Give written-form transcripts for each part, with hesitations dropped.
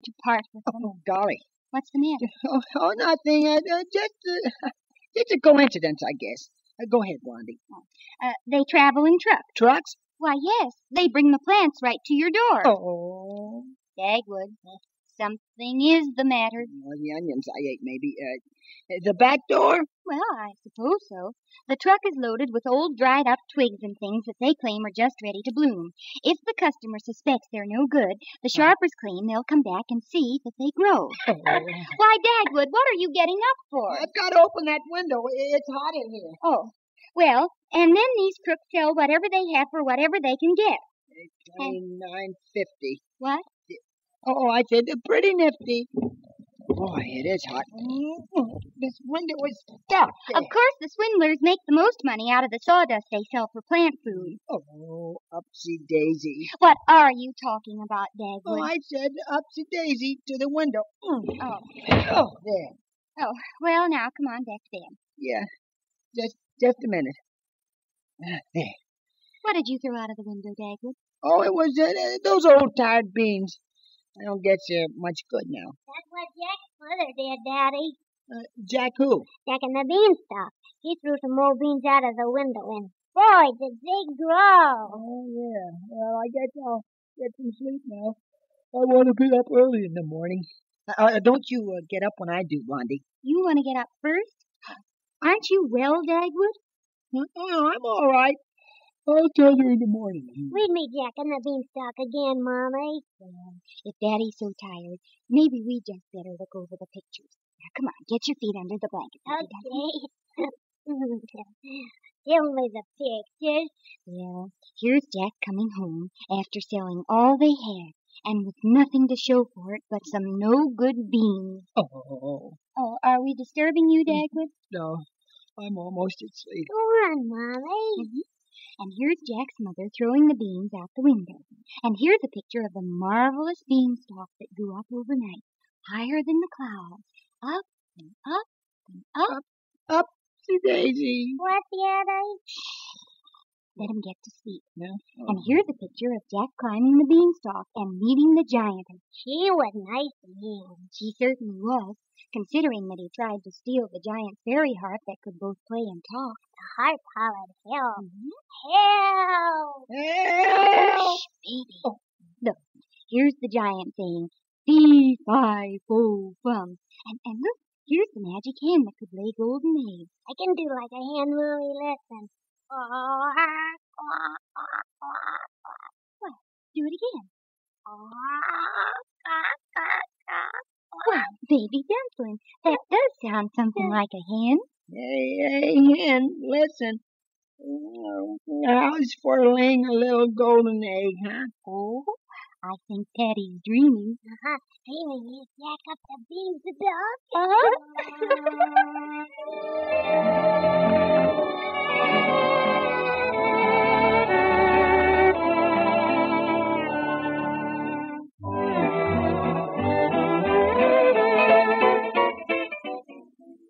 To part with them. Oh, golly. What's the matter? Nothing. Just a coincidence, I guess. Go ahead, Blondie. They travel in trucks. Trucks? Why, yes. They bring the plants right to your door. Oh. Dagwood, something is the matter. Well, the onions I ate, maybe. The back door? Well, I suppose so. The truck is loaded with old dried-up twigs and things that they claim are just ready to bloom. If the customer suspects they're no good, the sharpers claim they'll come back and see that they grow. Oh. Why, Dagwood, what are you getting up for? I've got to open that window. It's hot in here. Oh, well, and then these crooks sell whatever they have for whatever they can get. $29.50. What? Oh, I said pretty nifty. Boy, it is hot. This window is stuck. Of course, the swindlers make the most money out of the sawdust they sell for plant food. Oh, upsy daisy. What are you talking about, Dagwood? Oh, I said upsy daisy to the window. Oh, there. Oh, well, now, come on back to bed. Yeah, just a minute. There. What did you throw out of the window, Dagwood? Oh, it was those old tired beans. I don't get you much good now. That's what Jack's mother did, Daddy. Jack who? Jack and the Beanstalk. He threw some old beans out of the window, and boy, did they grow. Oh, yeah. Well, I guess I'll get some sleep now. I want to be up early in the morning. Don't you get up when I do, Blondie. You want to get up first? Aren't you well, Dagwood? Oh, I'm all right. I'll tell you in the morning. Read me Jack and the Beanstalk again, Mommy. Well, if Daddy's so tired, maybe we just better look over the pictures. Now, come on, get your feet under the blanket. Okay. Tell me the pictures. Well, here's Jack coming home after selling all they had, and with nothing to show for it but some no-good beans. Oh, Are we disturbing you, Dagwood? no. I'm almost asleep. Go on, Mommy. Mm-hmm. And here's Jack's mother throwing the beans out the window. And here's a picture of the marvelous beanstalk that grew up overnight, higher than the clouds, up and up and up. Upsy daisy. What, Daddy? Let him get to sleep. Yeah. And here's a picture of Jack climbing the beanstalk and meeting the giantess. She was nice to him. She certainly was, considering that he tried to steal the giant's fairy harp that could both play and talk. The harp hollered help. Mm-hmm. Help! Help! Shh, baby. Oh, look, here's the giant saying, fee, fi, fo, fum. And look, here's the magic hen that could lay golden eggs. I can do like a hen, Mommy. Listen. What? Do it again. Wow, baby dumpling, that does sound something like a hen. Hey, hen, listen. How's for laying a little golden egg, huh? Oh, I think Daddy's dreaming. Dreaming is Jack up the beanstalk.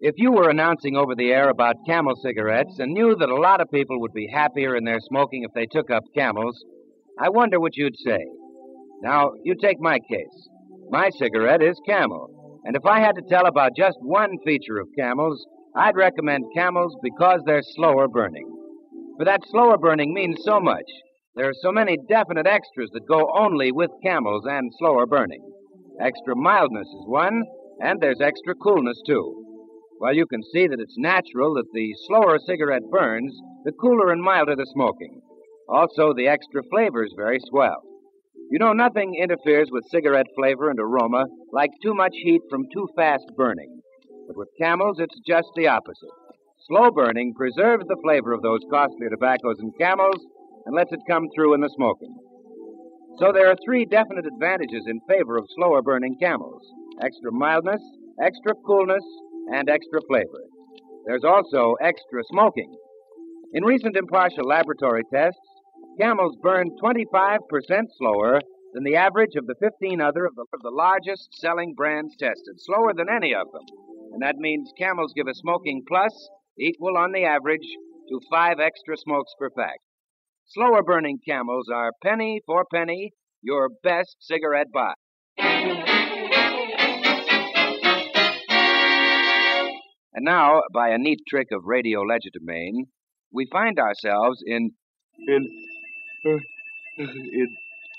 If you were announcing over the air about Camel cigarettes and knew that a lot of people would be happier in their smoking if they took up Camels, I wonder what you'd say. Now, you take my case. My cigarette is Camel, and if I had to tell about just one feature of Camels, I'd recommend Camels because they're slower burning. For that slower burning means so much. There are so many definite extras that go only with Camels and slower burning. Extra mildness is one, and there's extra coolness, too. Well, you can see that it's natural that the slower a cigarette burns, the cooler and milder the smoking. Also, the extra flavor is very swell. You know, nothing interferes with cigarette flavor and aroma like too much heat from too fast burning. But with Camels, it's just the opposite. Slow burning preserves the flavor of those costlier tobaccos and Camels and lets it come through in the smoking. So there are three definite advantages in favor of slower burning Camels: extra mildness, extra coolness, and extra flavor. There's also extra smoking. In recent impartial laboratory tests, Camels burn 25% slower than the average of the 15 other of the largest selling brands tested, slower than any of them. And that means Camels give a smoking plus equal on the average to 5 extra smokes per pack. Slower burning Camels are penny for penny your best cigarette buy. And now, by a neat trick of radio legerdemain, we find ourselves in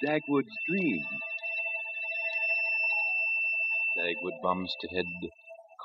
Dagwood's dream. Dagwood Bumstead,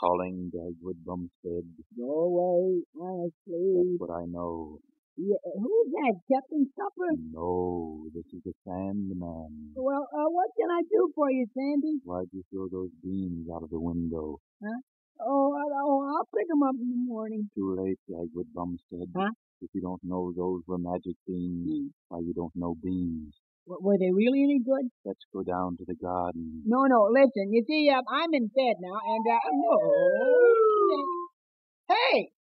calling Dagwood Bumstead. Go away, honestly. That's what I know. Yeah, who's that, Captain Supper? No, this is the Sandman. Well, what can I do for you, Sandy? Why'd you throw those beans out of the window? Huh? Oh, I'll pick 'em up in the morning. Too late, Dagwood Bumstead. Huh? If you don't know those were magic beans, why, you don't know beans. Were they really any good? Let's go down to the garden. No, listen. You see, I'm in bed now, and, Hey!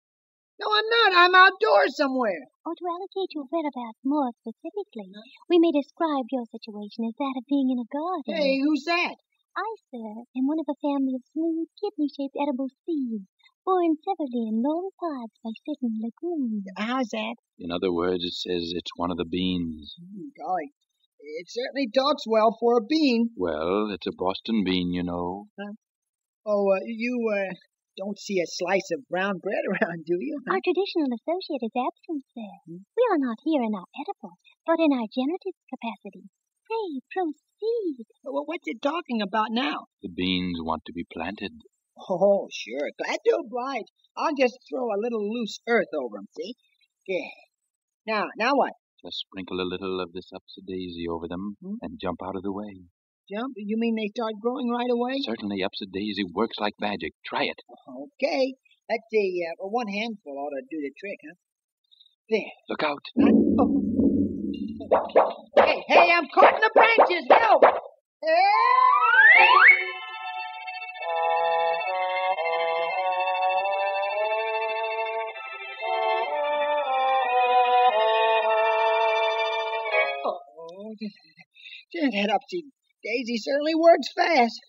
No, I'm not. I'm outdoors somewhere. Oh, to allocate your whereabouts more specifically, we may describe your situation as that of being in a garden. Hey, who's that? I, sir, am one of a family of smooth, kidney-shaped edible seeds, born severally in long pods by certain lagoons. How's that? In other words, it says it's one of the beans. Golly, it certainly talks well for a bean. Well, it's a Boston bean, you know. Huh? Oh, you don't see a slice of brown bread around, do you? Our traditional associate is absent, sir. We are not here in our edible, but in our generative capacity. Pray, proceed. Well, what's it talking about now? The beans want to be planted. Oh, sure. Glad to oblige. I'll just throw a little loose earth over 'em, see? Yeah. Now what? Just sprinkle a little of this upsy-daisy over them and jump out of the way. Jump? You mean they start growing right away? Certainly, upsy-daisy works like magic. Try it. Okay. Let's see. One handful ought to do the trick, huh? There. Look out. Oh. Hey, I'm caught in the branches. Help! Oh, that upsy-daisy certainly works fast.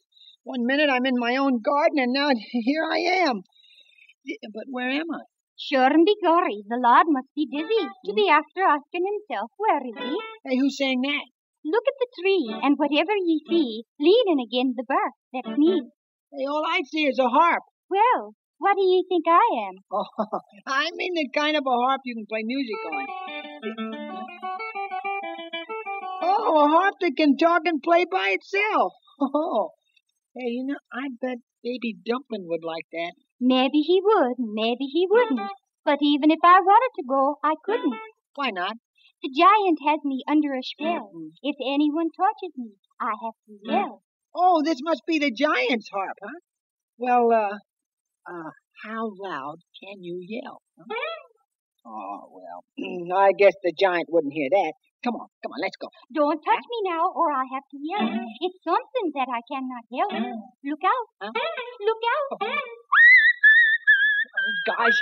1 minute I'm in my own garden, and now here I am. But where am I? Sure and be glory, the Lord must be dizzy to be after asking himself, where is he? Hey, who's saying that? Look at the tree, and whatever ye see, leaning against the bark, that's me. Hey, all I see is a harp. Well, what do ye think I am? Oh, I mean the kind of a harp you can play music on. Oh, a harp that can talk and play by itself. Oh, hey, I bet Baby Dumpling would like that. Maybe he would, maybe he wouldn't. But even if I wanted to go, I couldn't. Why not? The giant has me under a spell. If anyone touches me, I have to yell. Oh, this must be the giant's harp, huh? Well, how loud can you yell? Huh? Oh, well, I guess the giant wouldn't hear that. Come on, let's go. Don't touch me now, or I have to yell. It's something that I cannot help. Look out. Huh? Look out. Oh, gosh.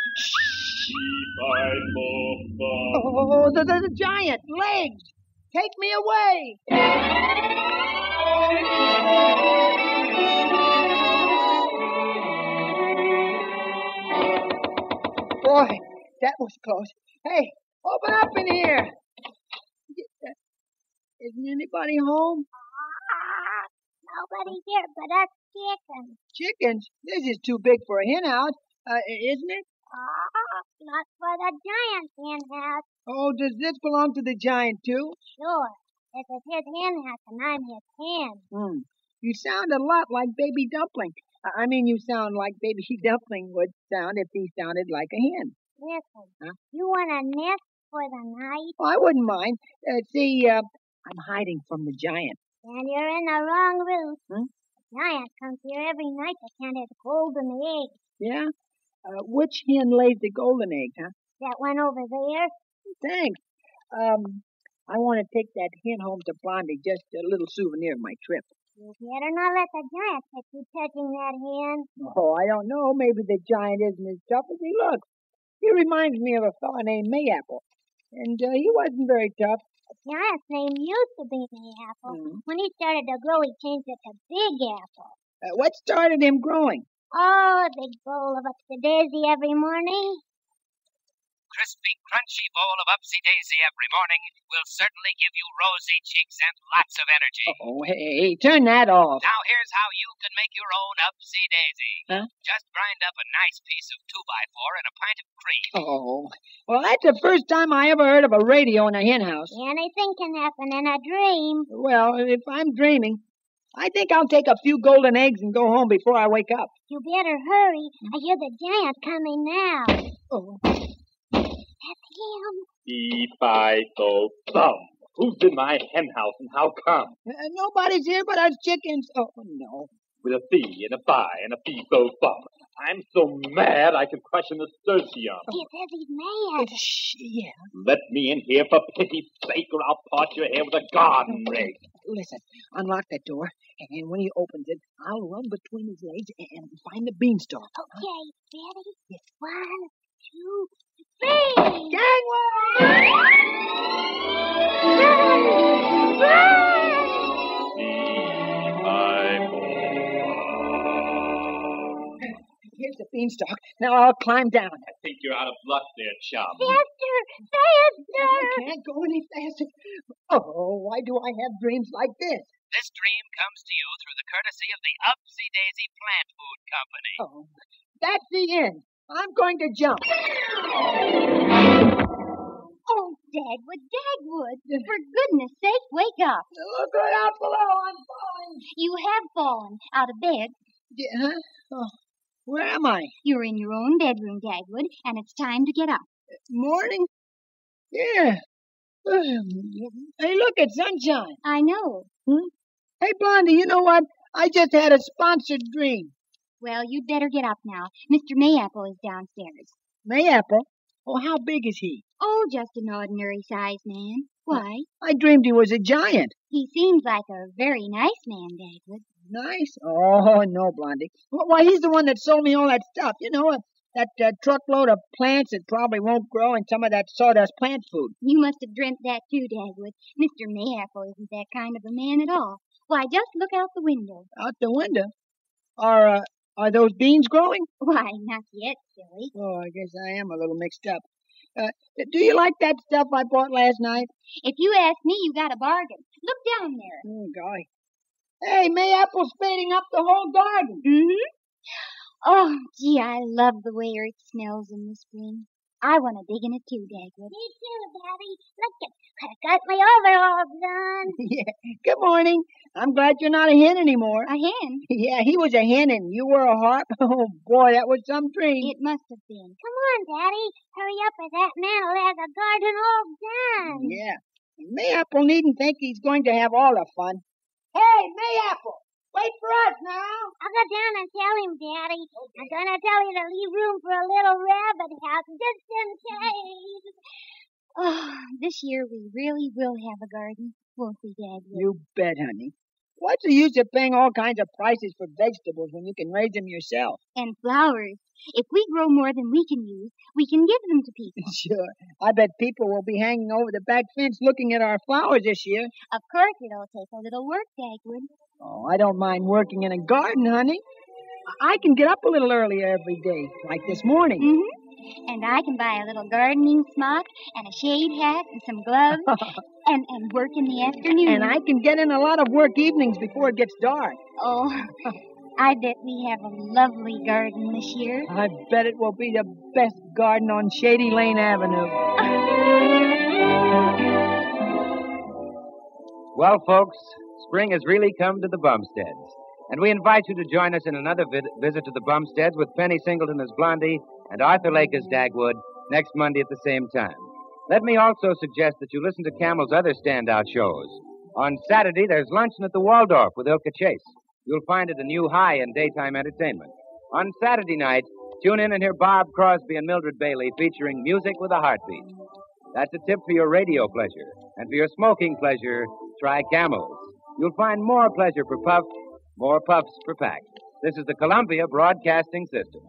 Oh, the giant. Legs. Take me away. Boy, that was close. Hey, open up in here. Isn't anybody home? Nobody here but us chickens. Chickens? This is too big for a hen house, isn't it? Not for the giant's hen house. Oh, does this belong to the giant, too? Sure. This is his hen house, and I'm his hen. You sound a lot like Baby Dumpling. I mean, you sound like Baby Dumpling would sound if he sounded like a hen. Listen, you want a nest for the night? Oh, I wouldn't mind. See, I'm hiding from the giant. And you're in the wrong route. The giant comes here every night to count his golden eggs. Yeah? Which hen lays the golden eggs, huh? That one over there? Thanks. I want to take that hen home to Blondie, just a little souvenir of my trip. You better not let the giant catch you touching that hen. Oh, I don't know. Maybe the giant isn't as tough as he looks. He reminds me of a fellow named Mayapple. And he wasn't very tough. The giant's name used to be Mayapple. When he started to grow, he changed it to Big Apple. What started him growing? Oh, a big bowl of upsy-daisy every morning. crispy, crunchy bowl of upsy-daisy every morning will certainly give you rosy cheeks and lots of energy. Oh, hey, turn that off. Now here's how you can make your own upsy-daisy. Huh? Just grind up a nice piece of 2x4 and a pint of cream. Oh, well, that's the first time I ever heard of a radio in a hen house. Anything can happen in a dream. Well, if I'm dreaming, I think I'll take a few golden eggs and go home before I wake up. You better hurry. I hear the giant coming now. Oh. That's him. Bee-fi-fo-bum. Who's in my hen house and how come? Nobody's here but us chickens. Oh, no. With a fee and a fi and a fee-fo-bum. I'm so mad I could question the sturgeon. He says he's mad. Shh, yeah. Let me in here for pity's sake or I'll pot your hair with a garden rake. Listen, unlock that door, and when he opens it, I'll run between his legs and find the beanstalk. Okay, ready? Yes. 1, 2, 3. Here's the beanstalk. Now I'll climb down. I think you're out of luck there, chum. Faster! I can't go any faster. Oh, why do I have dreams like this? This dream comes to you through the courtesy of the Upsy-Daisy Plant Food Company. Oh, that's the end. I'm going to jump. Oh, Dagwood, for goodness sake, wake up. Look right out below. I'm falling. You have fallen out of bed. Huh? Oh, where am I? You're in your own bedroom, Dagwood, and it's time to get up. Morning? Yeah. Hey, look, it's sunshine. I know. Hey, Blondie, you know what? I just had a sponsored dream. Well, you'd better get up now. Mr. Mayapple is downstairs. Mayapple? Oh, how big is he? Oh, just an ordinary-sized man. Why? I dreamed he was a giant. He seems like a very nice man, Dagwood. Nice? Oh, no, Blondie. Why, he's the one that sold me all that stuff. You know, that truckload of plants that probably won't grow and some of that sawdust plant food. You must have dreamt that too, Dagwood. Mr. Mayapple isn't that kind of a man at all. Why, just look out the window. Out the window? Are those beans growing? Why, not yet, silly. Oh, I guess I am a little mixed up. Do you like that stuff I bought last night? If you ask me, you got a bargain. Look down there. Oh, golly. Hey, Mayapple's spading up the whole garden. Mm-hmm. Oh, gee, I love the way earth smells in the spring. I want to dig in it too, Dagwood. Me too, Daddy. Look, I got my overalls on. Yeah. Good morning. I'm glad you're not a hen anymore. A hen? Yeah, he was a hen and you were a harp. Oh, boy, that was some dream. It must have been. Come on, Daddy. Hurry up or that man will have the garden all done. Yeah. Mayapple needn't think he's going to have all the fun. Hey, Mayapple, wait for us now. I'll go down and tell him, Daddy. Okay. I'm going to tell you to leave room for a little rabbit house just in case. Oh, this year we really will have a garden, won't we, Dagwood? You bet, honey. What's the use of paying all kinds of prices for vegetables when you can raise them yourself? And flowers. If we grow more than we can use, we can give them to people. Sure. I bet people will be hanging over the back fence looking at our flowers this year. Of course, it'll take a little work, Dagwood. Oh, I don't mind working in a garden, honey. I can get up a little earlier every day, like this morning. Mm-hmm. And I can buy a little gardening smock and a shade hat and some gloves and work in the afternoon. And I can get in a lot of work evenings before it gets dark. Oh, I bet we have a lovely garden this year. I bet it will be the best garden on Shady Lane Avenue. Well, folks, spring has really come to the Bumsteads. And we invite you to join us in another visit to the Bumsteads with Penny Singleton as Blondie and Arthur Lake as Dagwood next Monday at the same time. Let me also suggest that you listen to Camel's other standout shows. On Saturday, there's Luncheon at the Waldorf with Ilka Chase. You'll find it a new high in daytime entertainment. On Saturday night, tune in and hear Bob Crosby and Mildred Bailey featuring Music with a Heartbeat. That's a tip for your radio pleasure. And for your smoking pleasure, try Camels. You'll find more pleasure per puff, more puffs per pack. This is the Columbia Broadcasting System.